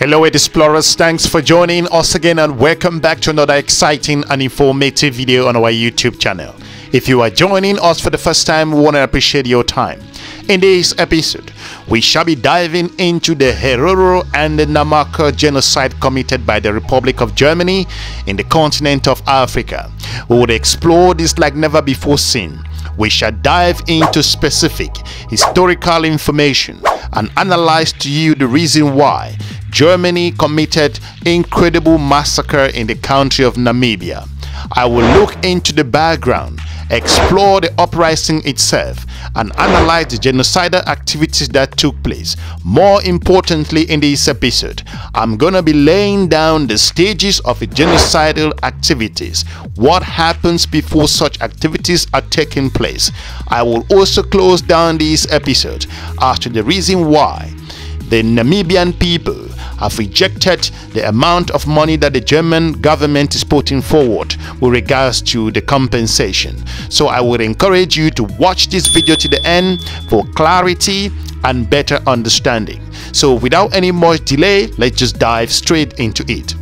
Hello explorers, thanks for joining us again and welcome back to another exciting and informative video on our YouTube channel. If you are joining us for the first time, we want to appreciate your time. In this episode, we shall be diving into the Herero and the Namaka genocide committed by the Republic of Germany in the continent of Africa. We will explore this like never before seen. We shall dive into specific historical information and analyze to you the reason why Germany committed incredible massacre in the country of Namibia. I will look into the background, explore the uprising itself, and analyze the genocidal activities that took place. More importantly, in this episode, I'm gonna be laying down the stages of the genocidal activities, what happens before such activities are taking place. I will also close down this episode as to the reason why the Namibian people have rejected the amount of money that the German government is putting forward with regards to the compensation. So I would encourage you to watch this video to the end for clarity and better understanding. So without any more delay, let's just dive straight into it.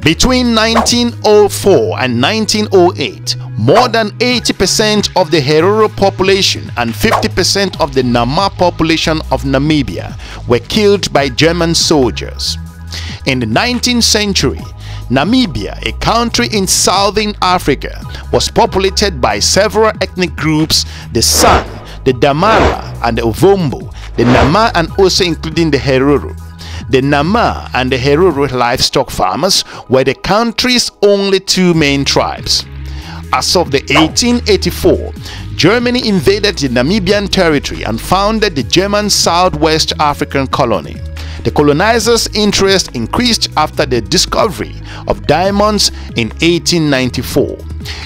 Between 1904 and 1908, more than 80% of the Herero population and 50% of the Nama population of Namibia were killed by German soldiers. In the 19th century, Namibia, a country in southern Africa, was populated by several ethnic groups: the San, the Damara and the Ovombo, the Nama, and also including the Herero. The Nama and the Herero livestock farmers were the country's only two main tribes. As of the 1884, Germany invaded the Namibian territory and founded the German Southwest African colony. The colonizers' interest increased after the discovery of diamonds in 1894.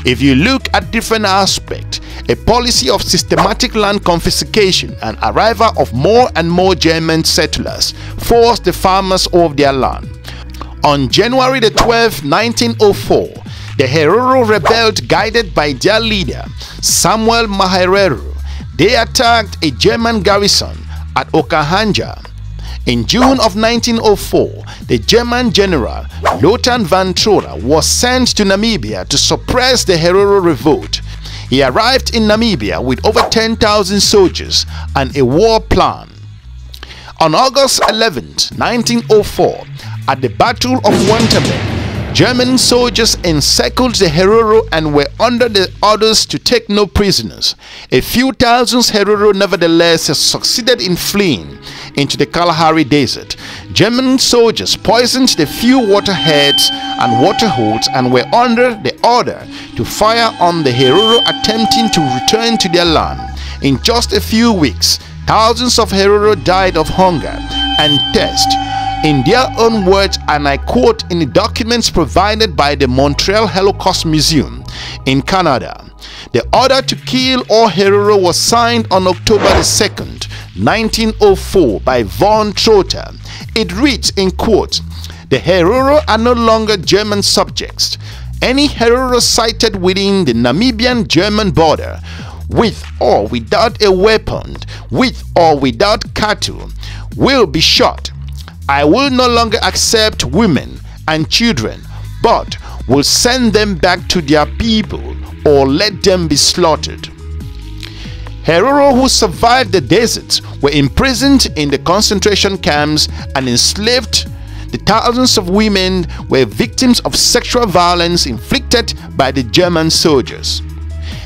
If you look at different aspects, a policy of systematic land confiscation and arrival of more and more German settlers forced the farmers off their land. On January the 12th, 1904, the Herero rebelled, guided by their leader, Samuel Maherero. They attacked a German garrison at Okahanja. In June of 1904, the German general Lothar van Trora was sent to Namibia to suppress the Herero revolt. He arrived in Namibia with over 10,000 soldiers and a war plan. On August 11, 1904, at the Battle of Windhoek, German soldiers encircled the Herero and were under the orders to take no prisoners. A few thousand Herero nevertheless succeeded in fleeing into the Kalahari Desert. German soldiers poisoned the few waterheads and waterholes and were under the order to fire on the Herero attempting to return to their land. In just a few weeks, thousands of Herero died of hunger and thirst. In their own words, and I quote in the documents provided by the Montreal Holocaust Museum in Canada, the order to kill all Herero was signed on October 2nd, 1904 by von Trotter. It reads in quote, "The Herero are no longer German subjects. Any Herero sighted within the Namibian German border, with or without a weapon, with or without cattle, will be shot. I will no longer accept women and children, but will send them back to their people or let them be slaughtered." Herero who survived the deserts were imprisoned in the concentration camps and enslaved. The thousands of women were victims of sexual violence inflicted by the German soldiers.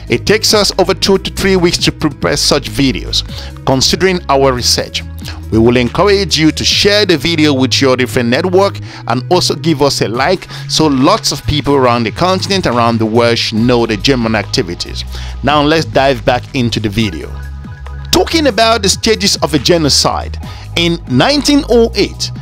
It takes us over 2 to 3 weeks to prepare such videos. Considering our research, we will encourage you to share the video with your different network and also give us a like so lots of people around the continent, around the world should know the German activities. Now let's dive back into the video. Talking about the stages of a genocide, in 1908,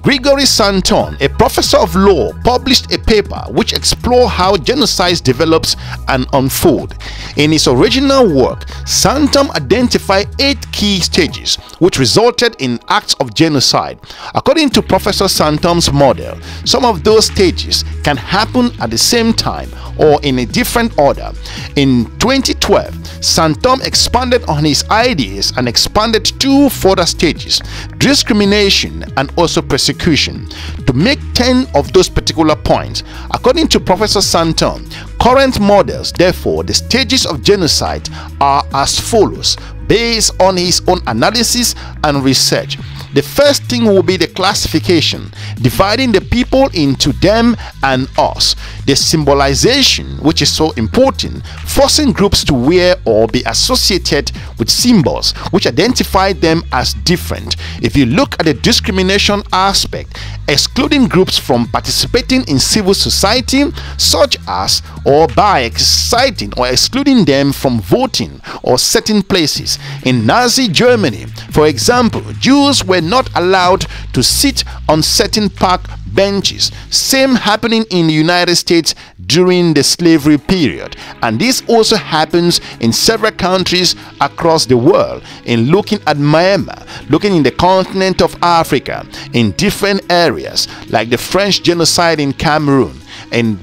Gregory Santon, a professor of law, published a paper which explored how genocide develops and unfolds. In his original work, Santon identified 8 key stages which resulted in acts of genocide. According to Professor Santon's model, some of those stages can happen at the same time or in a different order. In 2012, Santon expanded on his ideas and expanded 2 further stages: discrimination and also persecution. To make 10 of those particular points, according to Professor Santon, current models, therefore, the stages of genocide are as follows, based on his own analysis and research. The first thing will be the classification, dividing the people into them and us. The symbolization, which is so important, forcing groups to wear or be associated with symbols which identify them as different. If you look at the discrimination aspect, excluding groups from participating in civil society, such as or by exciting or excluding them from voting or certain places. In Nazi Germany, for example, Jews were not allowed to sit on certain park benches. Same happening in the United States during the slavery period, and this also happens in several countries across the world. In looking at Myanmar, looking in the continent of Africa, in different areas like the French genocide in Cameroon, in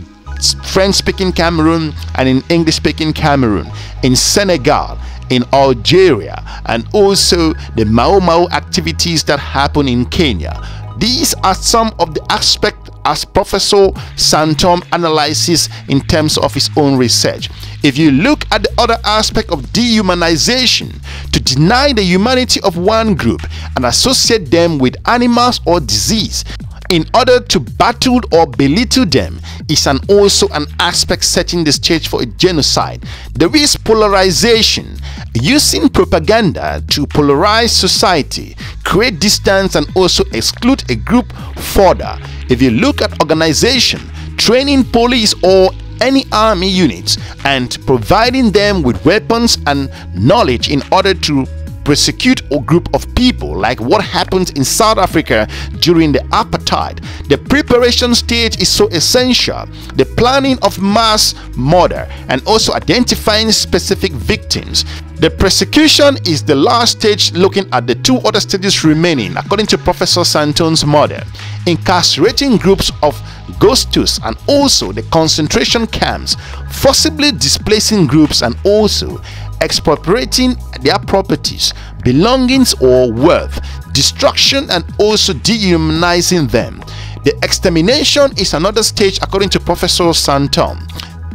French-speaking Cameroon and in English-speaking Cameroon, in Senegal, in Algeria, and also the Mau Mau activities that happen in Kenya. These are some of the aspects as Professor Santom analyzes in terms of his own research. If you look at the other aspect of dehumanization, to deny the humanity of one group and associate them with animals or disease in order to battle or belittle them, is also an aspect setting the stage for a genocide. There is polarization, using propaganda to polarize society, create distance, and also exclude a group further. If you look at organization, training police or any army units and providing them with weapons and knowledge in order to persecute a group of people, like what happens in South Africa during the apartheid. The preparation stage is so essential, the planning of mass murder and also identifying specific victims. The persecution is the last stage, looking at the two other stages remaining according to Professor Santon's model. Incarcerating groups of ghostus and also the concentration camps, forcibly displacing groups and also expropriating their properties, belongings or wealth, destruction and also dehumanizing them. The extermination is another stage according to Professor Santon.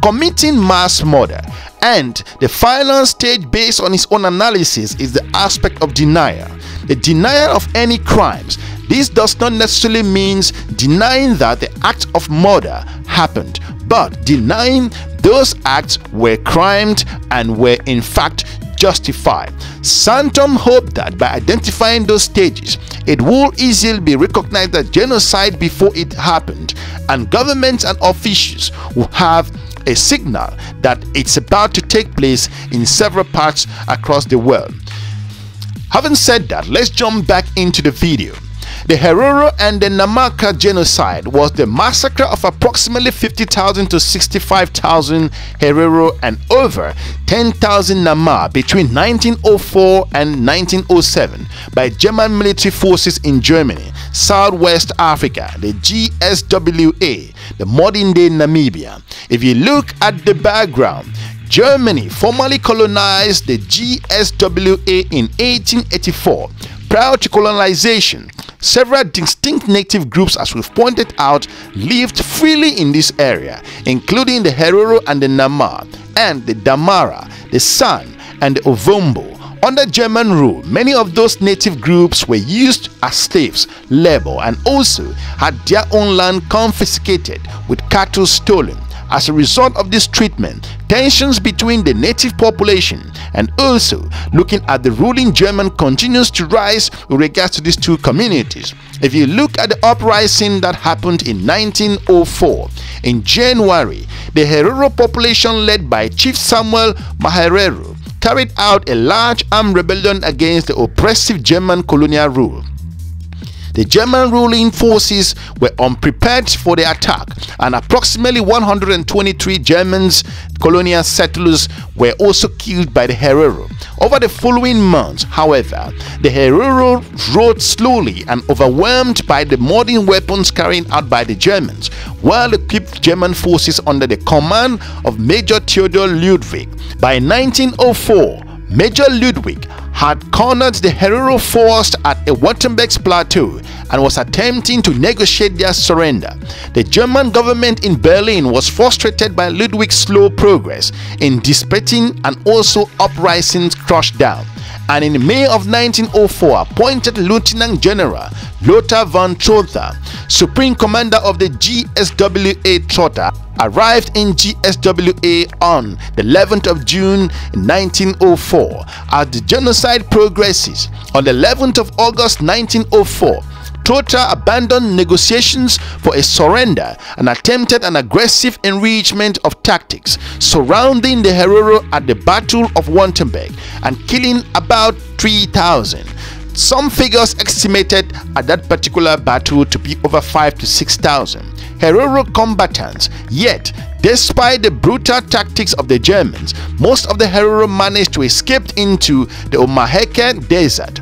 Committing mass murder. And the final stage, based on his own analysis, is the aspect of denial. The denial of any crimes. This does not necessarily mean denying that the act of murder happened, but denying those acts were crimes and were in fact justified. Santom hoped that by identifying those stages, it will easily be recognized that genocide before it happened, and governments and officials will have a signal that it's about to take place in several parts across the world. Having said that, let's jump back into the video. The Herero and the Namaka genocide was the massacre of approximately 50,000 to 65,000 Herero and over 10,000 Nama between 1904 and 1907 by German military forces in Germany, Southwest Africa, the GSWA, the modern-day Namibia. If you look at the background, Germany formally colonized the GSWA in 1884. Prior to colonization, several distinct native groups, as we've pointed out, lived freely in this area, including the Herero and the Nama, and the Damara, the San, and the Ovombo. Under German rule, many of those native groups were used as slaves, labor, and also had their own land confiscated with cattle stolen. As a result of this treatment, tensions between the native population and also looking at the ruling German continues to rise with regards to these two communities. If you look at the uprising that happened in 1904, in January, the Herero population led by Chief Samuel Maherero carried out a large armed rebellion against the oppressive German colonial rule. The German ruling forces were unprepared for the attack, and approximately 123 German colonial settlers were also killed by the Herero. Over the following months, however, the Herero rose slowly and overwhelmed by the modern weapons carried out by the Germans, well-equipped German forces under the command of Major Theodor Ludwig. By 1904, Major Ludwig had cornered the Herero force at a Waterberg's plateau and was attempting to negotiate their surrender. The German government in Berlin was frustrated by Ludwig's slow progress in dissipating and also uprisings crushed down, and in May of 1904 appointed Lieutenant General Lothar von Trotha, Supreme Commander of the GSWA. Trotha arrived in GSWA on the 11th of June 1904. As the genocide progresses, on the 11th of August 1904, Trotha abandoned negotiations for a surrender and attempted an aggressive enrichment of tactics surrounding the Herero at the Battle of Wantenberg and killing about 3,000. Some figures estimated at that particular battle to be over 5,000 to 6,000 Herero combatants. Yet, despite the brutal tactics of the Germans, most of the Herero managed to escape into the Omaheke Desert.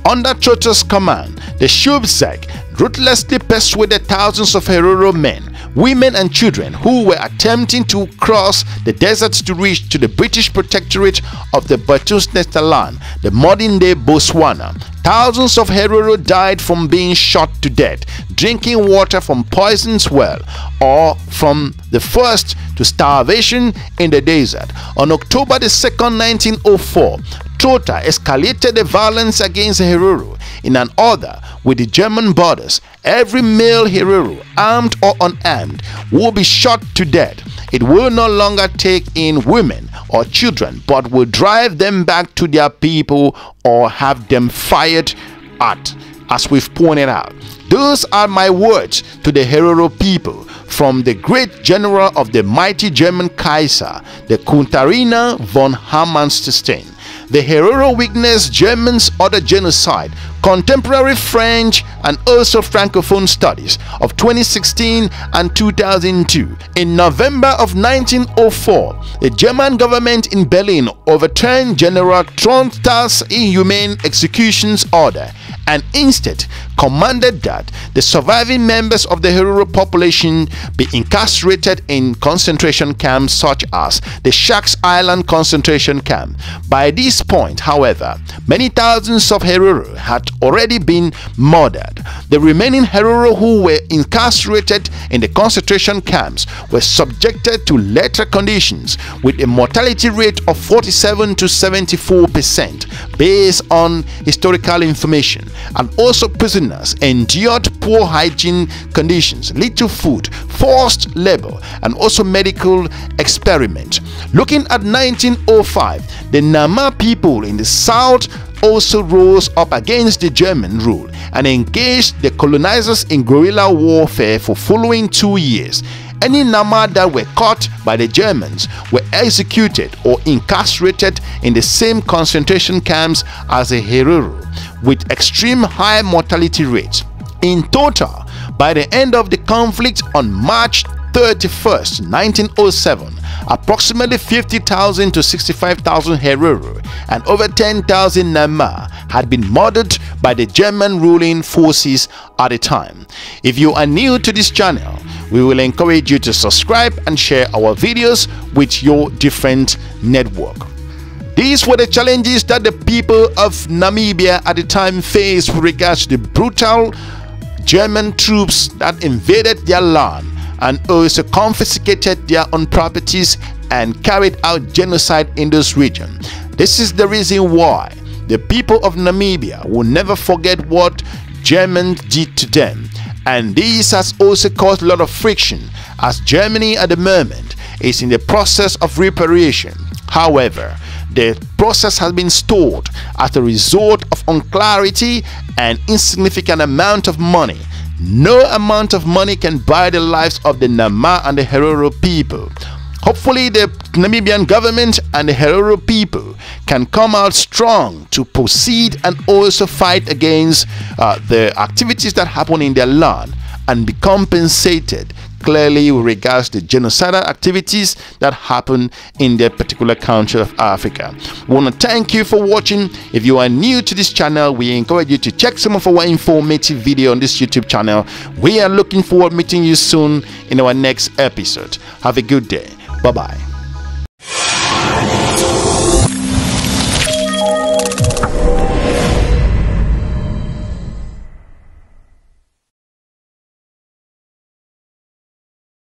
Under Trotha's command, the Schubzeg ruthlessly persuaded thousands of Herero men, women and children who were attempting to cross the deserts to reach to the British protectorate of the Botswana, the modern-day Botswana. Thousands of Herero died from being shot to death, drinking water from poisoned well, or from the first to starvation in the desert. On October the 2nd, 1904, Trotha escalated the violence against the Herero in an order with the German borders. Every male Herero, armed or unarmed, will be shot to death. It will no longer take in women or children, but will drive them back to their people or have them fired at, as we've pointed out. Those are my words to the Herero people from the great general of the mighty German Kaiser, the Katharina von Hammerstein. The Herero witnessed Germans' other genocide, contemporary French and also Francophone studies of 2016 and 2002. In November of 1904, the German government in Berlin overturned General Trotha's inhumane executions order and instead commanded that the surviving members of the Herero population be incarcerated in concentration camps such as the Sharks Island concentration camp. By this point, however, many thousands of Herero had already been murdered. The remaining Herero who were incarcerated in the concentration camps were subjected to lethal conditions with a mortality rate of 47 to 74% based on historical information, and also prisoners endured poor hygiene conditions, little food, forced labor, and also medical experiment. Looking at 1905, the Nama people in the south also rose up against the German rule and engaged the colonizers in guerrilla warfare for following 2 years. Any Nama that were caught by the Germans were executed or incarcerated in the same concentration camps as the Herero, with extreme high mortality rates. In total, by the end of the conflict on March 31st, 1907, approximately 50,000 to 65,000 Herero and over 10,000 Nama had been murdered by the German ruling forces at the time. If you are new to this channel, we will encourage you to subscribe and share our videos with your different network. These were the challenges that the people of Namibia at the time faced with regards to the brutal German troops that invaded their land and also confiscated their own properties and carried out genocide in this region. This is the reason why the people of Namibia will never forget what Germans did to them, and this has also caused a lot of friction as Germany at the moment is in the process of reparation. However, the process has been stalled as a result of unclarity and insignificant amount of money. No amount of money can buy the lives of the Nama and the Herero people. Hopefully the Namibian government and the Herero people can come out strong to proceed and also fight against the activities that happen in their land and be compensated clearly with regards to genocidal activities that happen in their particular country of Africa. We want to thank you for watching. If you are new to this channel, we encourage you to check some of our informative video on this YouTube channel. We are looking forward to meeting you soon in our next episode. Have a good day. Bye-bye.